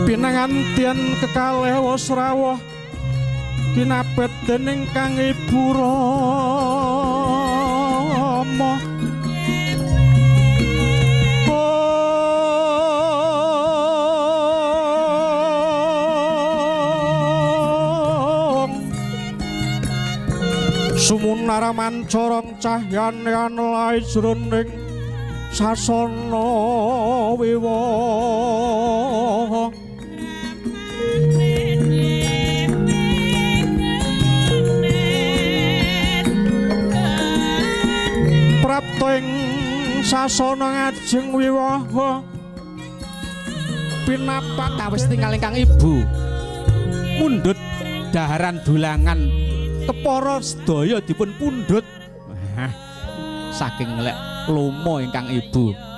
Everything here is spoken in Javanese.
Pinangantian kekalih wasrawuh kinapet dening Kang Ibu Rama. Sumunara mancorong cahyan lai jroning sasana wiwaha. Prapta ing sasana ngajeng wiwaha pinapak kawis tinggal ingkang Ibu mundhut daharan dulangan kepara sedaya dipun pundhut saking lek lomo ingkang Ibu.